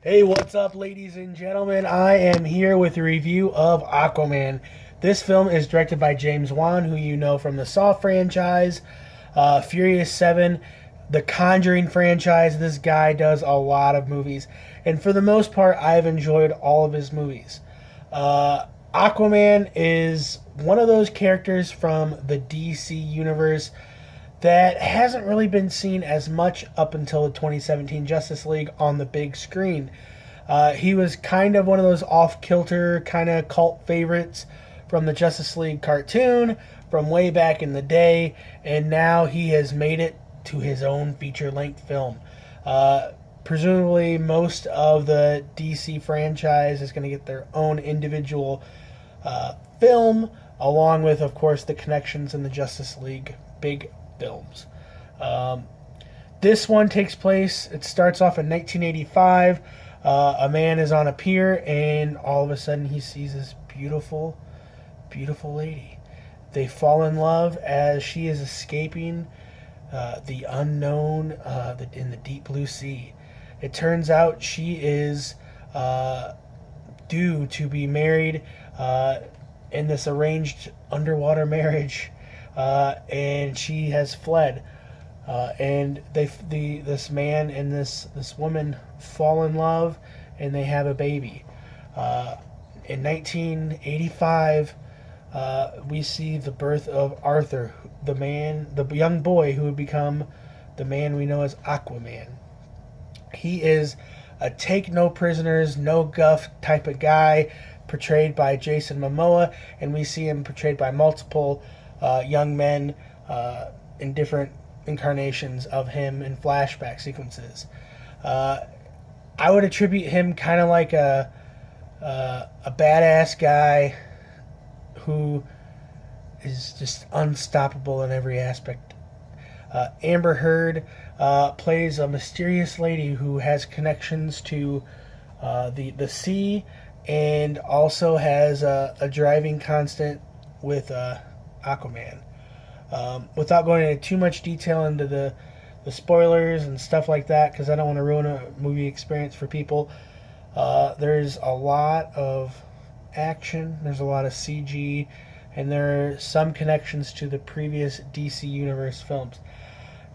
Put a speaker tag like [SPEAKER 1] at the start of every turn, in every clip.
[SPEAKER 1] Hey, what's up, ladies and gentlemen? I am here with a review of Aquaman. This film is directed by James Wan, who you know from the Saw franchise, Furious 7, the Conjuring franchise. This guy does a lot of movies, and for the most part, I've enjoyed all of his movies. Aquaman is one of those characters from the DC universe that hasn't really been seen as much up until the 2017 Justice League on the big screen. He was kind of one of those off-kilter kind of cult favorites from the Justice League cartoon from way back in the day, and now he has made it to his own feature-length film. Presumably, most of the DC franchise is going to get their own individual film, along with, of course, the connections in the Justice League big films. This one takes place, it starts off in 1985. A man is on a pier, and all of a sudden he sees this beautiful, beautiful lady. They fall in love as she is escaping the unknown in the deep blue sea. It turns out she is due to be married in this arranged underwater marriage, and she has fled. And this man and this woman fall in love, and they have a baby. In 1985, we see the birth of Arthur, the young boy who would become the man we know as Aquaman. He is a take no prisoners, no guff type of guy, portrayed by Jason Momoa, and we see him portrayed by multiple young men in different incarnations of him in flashback sequences. I would attribute him kind of like a badass guy who is just unstoppable in every aspect. Amber Heard plays a mysterious lady who has connections to the sea, and also has a driving constant with Aquaman. Without going into too much detail into the spoilers and stuff like that, because I don't want to ruin a movie experience for people, there's a lot of action, there's a lot of CG, and there are some connections to the previous DC Universe films.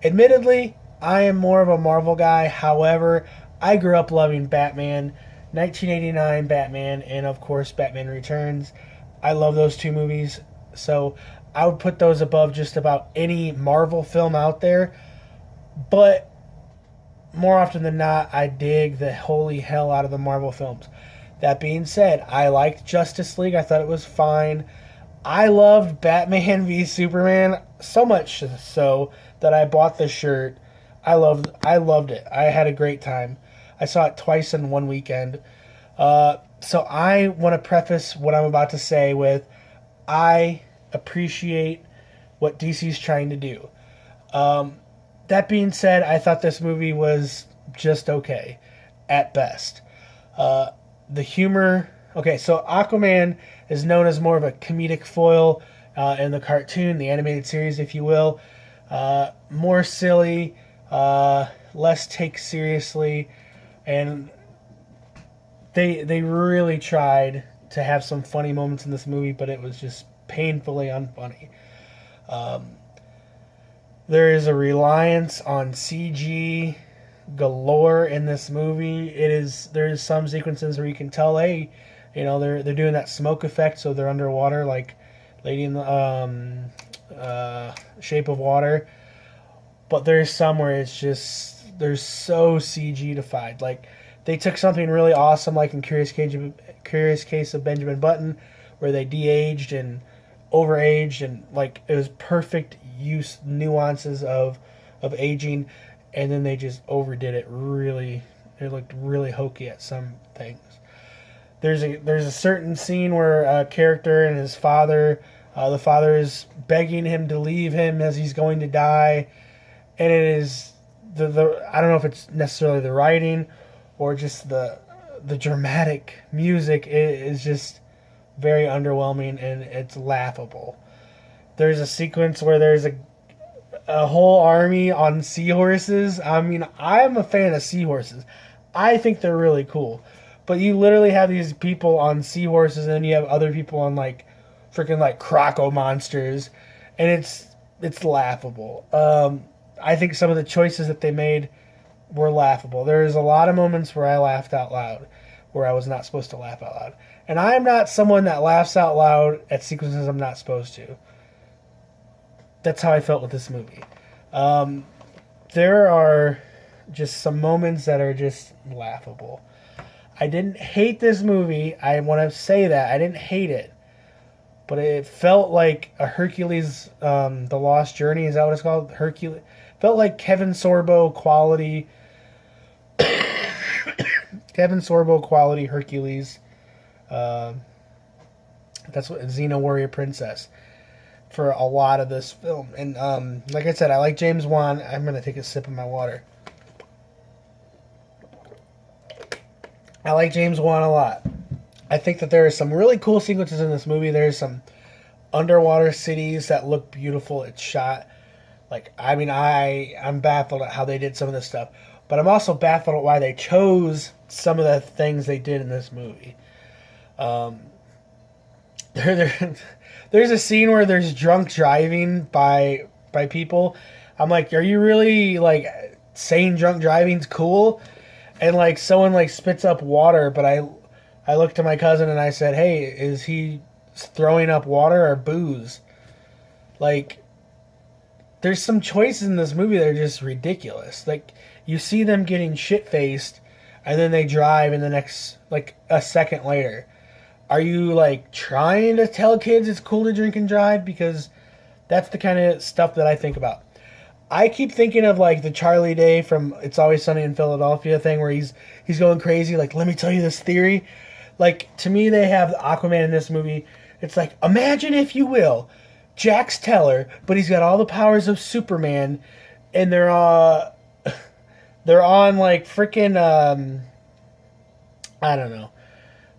[SPEAKER 1] Admittedly, I am more of a Marvel guy. However, I grew up loving Batman, 1989 Batman, and of course Batman Returns. I love those two movies, so I would put those above just about any Marvel film out there. But more often than not, I dig the holy hell out of the Marvel films. That being said, I liked Justice League. I thought it was fine. I loved Batman v Superman so much so that I bought the shirt. I loved it. I had a great time. I saw it twice in one weekend. So I want to preface what I'm about to say with, I appreciate what DC's trying to do. That being said, I thought this movie was just okay, at best. The humor... Okay, so Aquaman is known as more of a comedic foil in the cartoon, the animated series, if you will. More silly, less take seriously, and they really tried to have some funny moments in this movie, but it was just painfully unfunny. There is a reliance on CG galore in this movie. There's some sequences where you can tell, hey, they're doing that smoke effect, so they're underwater, like Lady in the Shape of Water. But there's some where it's just, they're so CG-ified. Like, they took something really awesome, like in Curious Case of Benjamin Button, where they de-aged and overaged, and like it was perfect nuances of aging, and then they just overdid it. Really, it looked really hokey at some things. There's a certain scene where a character and his father, the father is begging him to leave him as he's going to die, and it is the I don't know if it's necessarily the writing or just the dramatic music. It is just very underwhelming, and it's laughable. There's a sequence where there's a whole army on seahorses. I mean, I'm a fan of seahorses. I think they're really cool. But you literally have these people on seahorses, and then you have other people on like freaking like croco monsters, and it's laughable. I think some of the choices that they made were laughable. There's a lot of moments where I laughed out loud, where I was not supposed to laugh out loud. And I am not someone that laughs out loud at sequences I'm not supposed to. That's how I felt with this movie. There are just some moments that are just laughable. I didn't hate this movie. I want to say that. I didn't hate it. But it felt like a Hercules, The Lost Journey. Is that what it's called? Hercules. Felt like Kevin Sorbo quality. Kevin Sorbo quality Hercules. That's what Xena Warrior Princess. For a lot of this film. And like I said, I like James Wan. I'm going to take a sip of my water. I like James Wan a lot. I think that there are some really cool sequences in this movie. There's some underwater cities that look beautiful. It's shot. Like, I mean, I'm baffled at how they did some of this stuff. But I'm also baffled at why they chose some of the things they did in this movie. There's a scene where there's drunk driving by people. I'm like, are you really, like, saying drunk driving's cool? And, like, someone, like, spits up water, but I looked at my cousin and I said, hey, is he throwing up water or booze? Like, there's some choices in this movie that are just ridiculous. Like, you see them getting shit-faced, and then they drive in the next, like, a second later. Are you, like, trying to tell kids it's cool to drink and drive? Because that's the kind of stuff that I think about. I keep thinking of, like, the Charlie Day from It's Always Sunny in Philadelphia thing where he's going crazy. Like, let me tell you this theory. Like, to me, they have Aquaman in this movie. It's like, imagine, if you will, Jax Teller, but he's got all the powers of Superman, and they're on, like, freaking, I don't know.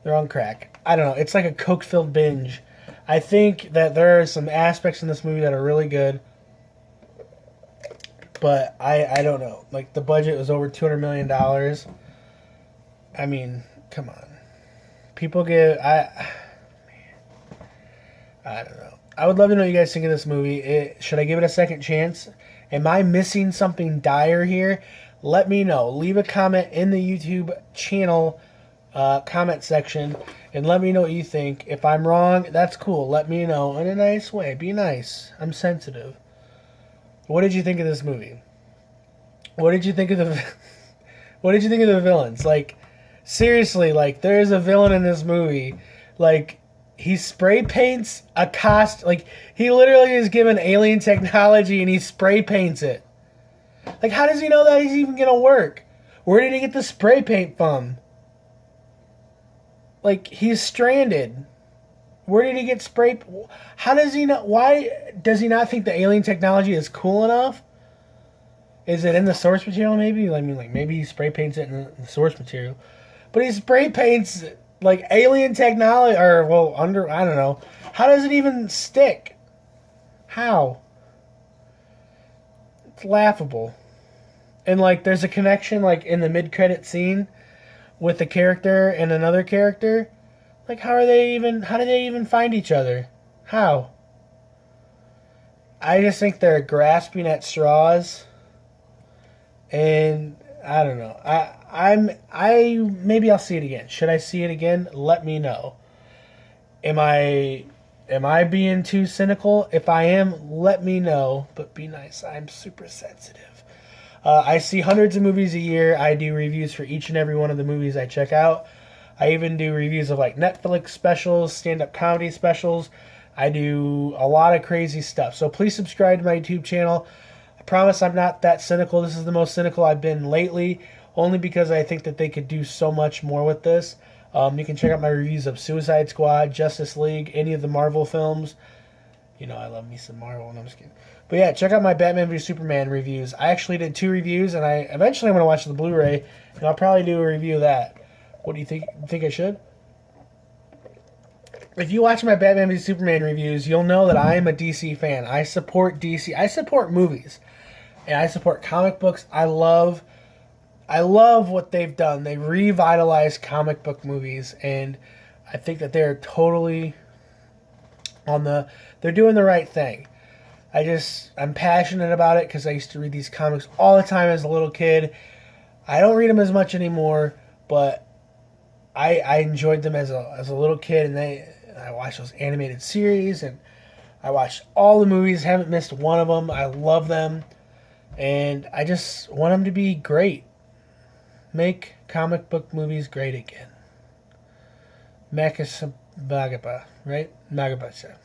[SPEAKER 1] They're on crack. I don't know. It's like a coke-filled binge. I think that there are some aspects in this movie that are really good. But I don't know. Like, the budget was over $200 million. I mean, come on. People get... I don't know. I would love to know what you guys think of this movie. Should I give it a second chance? Am I missing something dire here? Let me know. Leave a comment in the YouTube channel comment section and let me know what you think. If I'm wrong, that's cool. Let me know in a nice way. Be nice. I'm sensitive. What did you think of this movie? What did you think of the What did you think of the villains? Like, seriously, like, there's a villain in this movie. Like, he spray paints a costume. Like, he literally is given alien technology and he spray paints it. Like, how does he know that he's even going to work? Where did he get the spray paint from? Like, he's stranded. Where did he get spray? How does he know? Why does he not think the alien technology is cool enough? Is it in the source material? Maybe. I mean, like, maybe he spray paints it in the source material, but he spray paints like alien technology, or well, I don't know. How does it even stick? How? It's laughable. And like, there's a connection like in the mid-credit scene with a character and another character. Like, how do they even find each other? How? I just think they're grasping at straws. And I don't know. Maybe I'll see it again. Should I see it again? Let me know. Am I being too cynical? If I am, let me know. But be nice. I'm super sensitive. I see hundreds of movies a year. I do reviews for each and every one of the movies I check out. I even do reviews of like Netflix specials, stand-up comedy specials. I do a lot of crazy stuff. So please subscribe to my YouTube channel. I promise I'm not that cynical. This is the most cynical I've been lately, only because I think that they could do so much more with this. You can check out my reviews of Suicide Squad, Justice League, any of the Marvel films. You know, I love me some Marvel, and I'm just kidding. But yeah, check out my Batman v Superman reviews. I actually did 2 reviews, and eventually I'm going to watch the Blu-ray, and I'll probably do a review of that. What do you think? Think I should? If you watch my Batman v Superman reviews, you'll know that I am a DC fan. I support DC. I support movies. And I support comic books. I love I love what they've done. They revitalized comic book movies, and I think that they're totally they're doing the right thing. I'm passionate about it because I used to read these comics all the time as a little kid. I don't read them as much anymore, but I enjoyed them as a little kid, and I watched those animated series, and I watched all the movies. Haven't missed one of them. I love them, and I just want them to be great. Make comic book movies great again. Makasabagapa, right? Magabasa.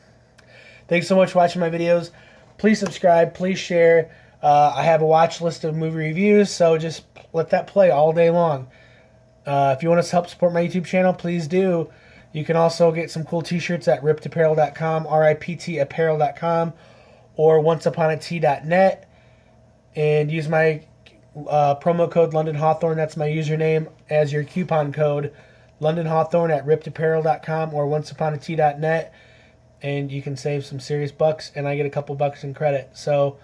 [SPEAKER 1] Thanks so much for watching my videos. Please subscribe. Please share. I have a watch list of movie reviews, so just let that play all day long. If you want to help support my YouTube channel, please do. You can also get some cool t-shirts at riptapparel.com, riptapparel.com, or onceuponat.net, and use my promo code London Hawthorne. That's my username as your coupon code. London Hawthorne at riptapparel.com or onceuponat.net, and you can save some serious bucks, and I get a couple bucks in credit. So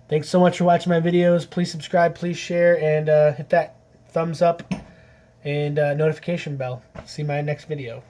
[SPEAKER 1] thanks so much for watching my videos. Please subscribe, please share, and hit that thumbs up and notification bell. See my next video.